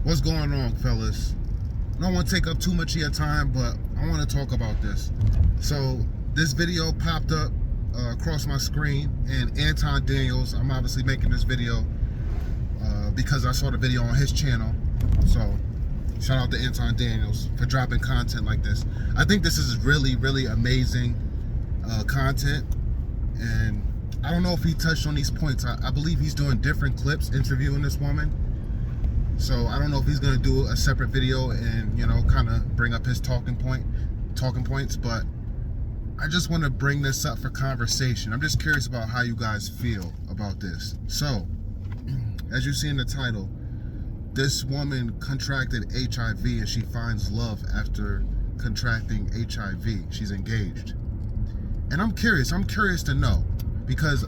What's going on, fellas? I don't want to take up too much of your time, but I want to talk about this. So this video popped up across my screen, and Anton Daniels, I'm obviously making this video because I saw the video on his channel. So shout out to Anton Daniels for dropping content like this. I think this is really, really amazing content, and I don't know if he touched on these points. I believe he's doing different clips interviewing this woman. So I don't know if he's gonna do a separate video and, you know, kind of bring up his talking points, but I just want to bring this up for conversation. I'm just curious about how you guys feel about this. So, as you see in the title, this woman contracted HIV and she finds love after contracting HIV. She's engaged. And I'm curious to know, because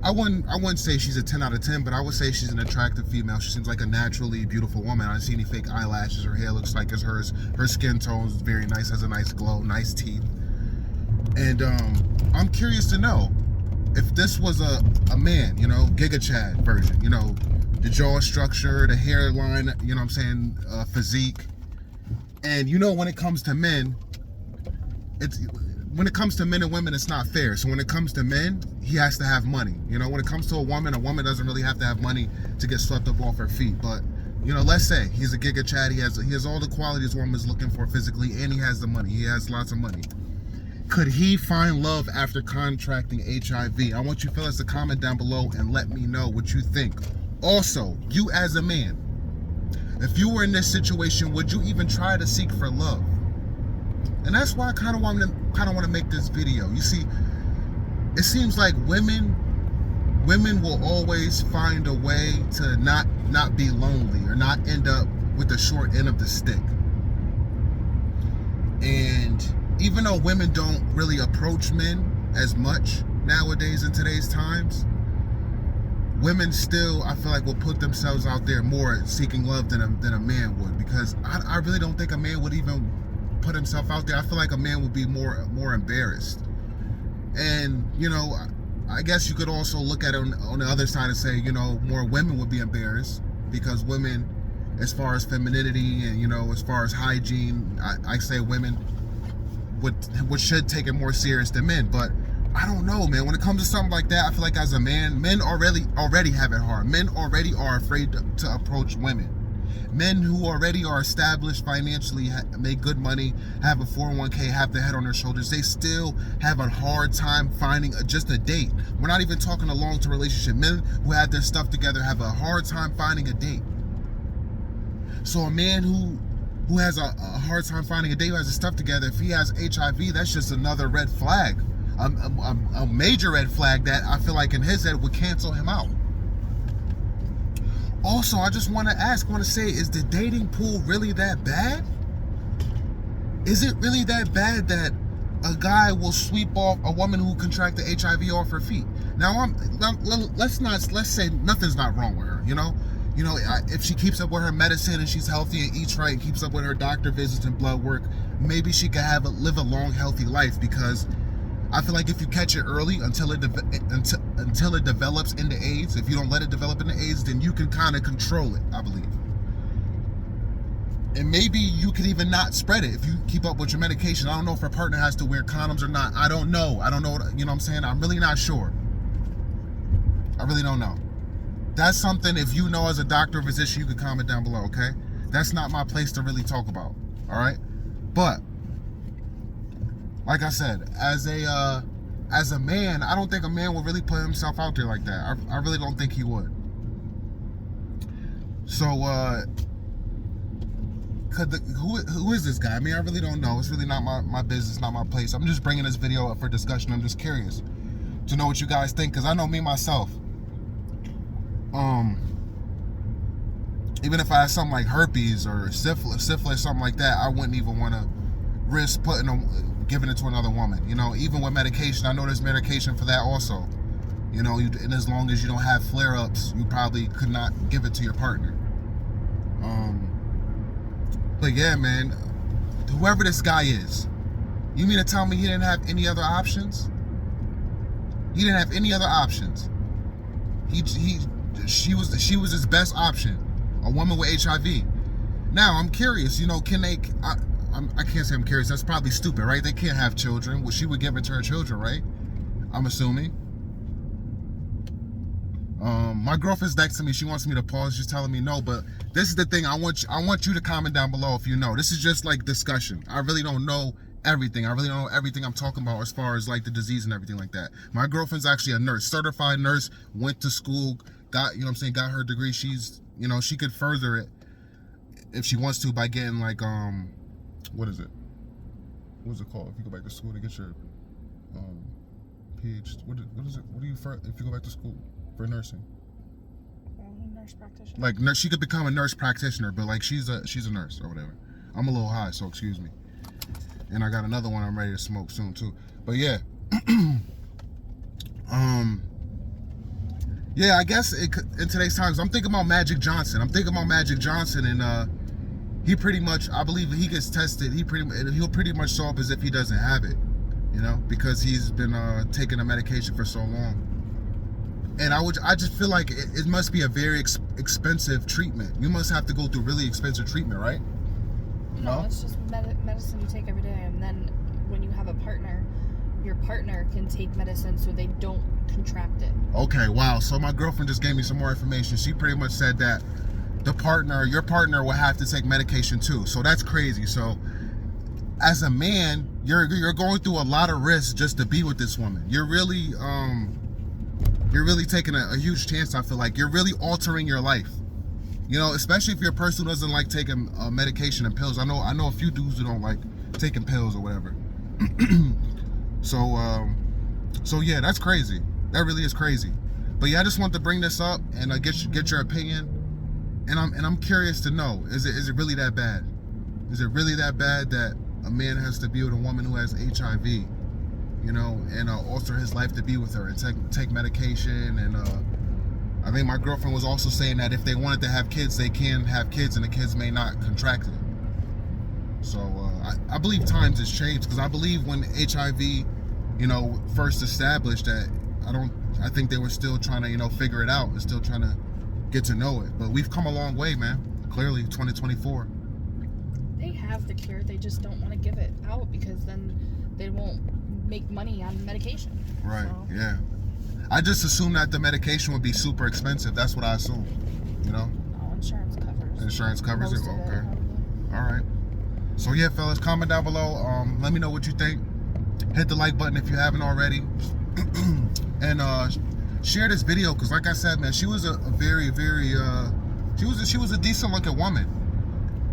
I wouldn't say she's a 10 out of 10, but I would say she's an attractive female. She seems like a naturally beautiful woman. I don't see any fake eyelashes. Her hair looks like it's hers. Her skin tone is very nice, has a nice glow, nice teeth. And I'm curious to know if this was a man, you know, Giga Chad version, you know, the jaw structure, the hairline, you know what I'm saying, physique. And you know, when it comes to men, when it comes to men and women, it's not fair. So when it comes to men, he has to have money. You know, when it comes to a woman doesn't really have to have money to get swept up off her feet. But, you know, let's say he's a Giga Chad. He has all the qualities a woman's looking for physically, and he has the money. He has lots of money. Could he find love after contracting HIV? I want you fellas to comment down below and let me know what you think. Also, you as a man, if you were in this situation, would you even try to seek for love? And that's why I kind of want to make this video. You see, it seems like women will always find a way to not be lonely or not end up with the short end of the stick. And even though women don't really approach men as much nowadays in today's times, women still, I feel like, will put themselves out there more seeking love than a man would, because I really don't think a man would even put himself out there. I feel like a man would be more embarrassed. And, you know, I guess you could also look at it on the other side and say, you know, more women would be embarrassed, because women, as far as femininity and, you know, as far as hygiene, I say women should take it more serious than men. But I don't know, man. When it comes to something like that, I feel like as a man, men already have it hard. Men already are afraid to approach women. Men who already are established financially, make good money, have a 401k, have their head on their shoulders, they still have a hard time finding just a date. We're not even talking a long-term relationship. Men who have their stuff together have a hard time finding a date. So a man who has a hard time finding a date, who has his stuff together, if he has HIV, that's just another red flag. A major red flag that I feel like in his head would cancel him out. Also, I just want to say, is the dating pool really that bad? Is it really that bad that a guy will sweep off a woman who contracted HIV off her feet? Now, let's say nothing's not wrong with her, you know? You know, if she keeps up with her medicine and she's healthy and eats right and keeps up with her doctor visits and blood work, maybe she can live a long, healthy life, because I feel like if you catch it early until it develops into AIDS, if you don't let it develop into AIDS, then you can kind of control it, I believe. And maybe you could even not spread it if you keep up with your medication. I don't know if her partner has to wear condoms or not. I don't know. You know what I'm saying? I'm really not sure. I really don't know. That's something, if you know as a doctor or physician, you can comment down below, okay? That's not my place to really talk about, all right? But like I said, as a man, I don't think a man would really put himself out there like that. I really don't think he would. So, who is this guy? I mean, I really don't know. It's really not my business, not my place. I'm just bringing this video up for discussion. I'm just curious to know what you guys think, because I know me myself. Even if I had something like herpes or syphilis, something like that, I wouldn't even want to risk giving it to another woman. You know, even with medication, I know there's medication for that also. You know, and as long as you don't have flare-ups, you probably could not give it to your partner. But yeah, man, whoever this guy is, you mean to tell me he didn't have any other options? He didn't have any other options. She was his best option a woman with HIV. Now, I'm curious, you know, can they, I can't say I'm curious, that's probably stupid, right? They can't have children. Well, she would give it to her children, right? I'm assuming. My girlfriend's next to me. She wants me to pause. She's telling me no, but this is the thing. I want you to comment down below if you know. This is just like discussion. I really don't know everything. I really don't know everything I'm talking about as far as like the disease and everything like that. My girlfriend's actually a nurse, certified nurse, went to school, got, you know what I'm saying, got her degree. She's, you know, she could further it if she wants to by getting like, what is it? What's it called? If you go back to school to get your PhD, what is it? What do you, if you go back to school for nursing? Nurse practitioner. Like nurse, she could become a nurse practitioner, but like she's a nurse or whatever. I'm a little high, so excuse me. And I got another one I'm ready to smoke soon too. But yeah, yeah, I guess in today's times, I'm thinking about Magic Johnson. And he pretty much, I believe if he gets tested, he'll pretty much show up as if he doesn't have it, you know, because he's been taking the medication for so long. And I just feel like it must be a very expensive treatment. You must have to go through really expensive treatment, right? No, it's just medicine you take every day, and then when you have a partner, your partner can take medicine so they don't contract it. Okay, wow. So my girlfriend just gave me some more information. She pretty much said that your partner will have to take medication too. So that's crazy. So as a man, you're going through a lot of risks just to be with this woman. You're really taking a huge chance. I feel like you're really altering your life, you know, especially if you're a person who doesn't like taking medication and pills. I know a few dudes who don't like taking pills or whatever. So yeah, that's crazy. That really is crazy. But yeah, I just wanted to bring this up and get your opinion. And I'm curious to know, is it really that bad? Is it really that bad that a man has to be with a woman who has HIV, you know, and alter his life to be with her and take medication? And I think my girlfriend was also saying that if they wanted to have kids, they can have kids and the kids may not contract it. So I believe times has changed, because I believe when HIV, you know, first established, that I think they were still trying to, you know, figure it out and still trying to get to know it. But we've come a long way, man. Clearly, 2024. They have the cure. They just don't want to give it out because then they won't make money on medication. Right. So. Yeah. I just assumed that the medication would be super expensive. That's what I assumed. You know. No, insurance covers. Insurance covers Most it. of Okay. It, all right. So yeah, fellas, comment down below. Let me know what you think. Hit the like button if you haven't already, and share this video, because like I said, man, she was a very she was a decent looking woman.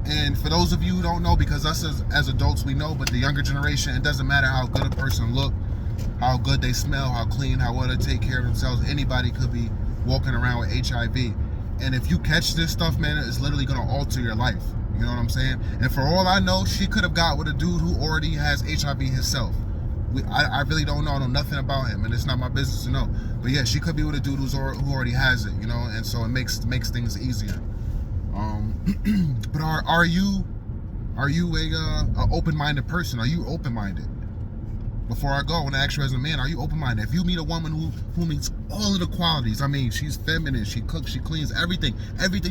And for those of you who don't know, because us as adults we know, but the younger generation, it doesn't matter how good a person look, how good they smell, how clean, how well they take care of themselves. Anybody could be walking around with HIV, and if you catch this stuff, man, it's literally gonna alter your life. You know what I'm saying? And for all I know, she could have got with a dude who already has HIV himself. I really don't know. I know nothing about him, and it's not my business to know. But yeah, she could be with a dude who already has it, you know, and so it makes things easier. But are you a open-minded person? Are you open-minded? Before I go, I want to ask you as a man, are you open-minded? If you meet a woman who meets all of the qualities, I mean, she's feminine, she cooks, she cleans, everything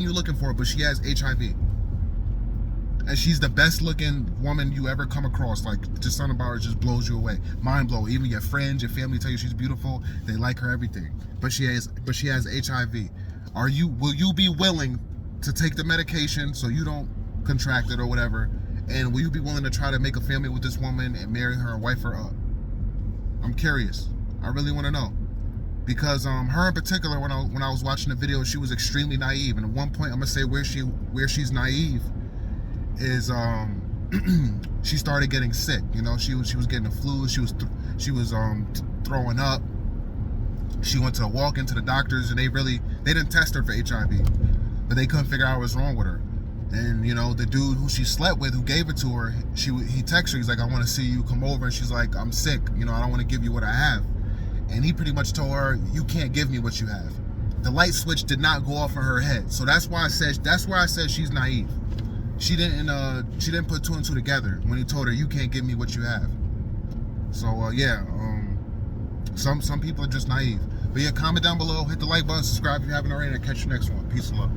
you're looking for, but she has HIV. And she's the best looking woman you ever come across. Like, just something about her just blows you away. Mind blow. Even your friends, your family tell you she's beautiful. They like her, everything. But she has HIV. Will you be willing to take the medication so you don't contract it or whatever? And will you be willing to try to make a family with this woman and marry her and wife her up? I'm curious. I really want to know. Because her in particular, when I was watching the video, she was extremely naive. And at one point, I'm gonna say where she's naive is she started getting sick. You know, she was getting the flu. She was throwing up. She went to walk into the doctors, and they didn't test her for HIV, but they couldn't figure out what's wrong with her. And you know, the dude who she slept with, who gave it to her, he texted her. He's like, I want to see you come over. And she's like, I'm sick. You know, I don't want to give you what I have. And he pretty much told her, you can't give me what you have. The light switch did not go off in her head. So that's why I said she's naive. She didn't put two and two together when he told her, you can't give me what you have. So yeah, some people are just naive. But yeah, comment down below, hit the like button, subscribe if you haven't already, and I'll catch you next one. Peace and love.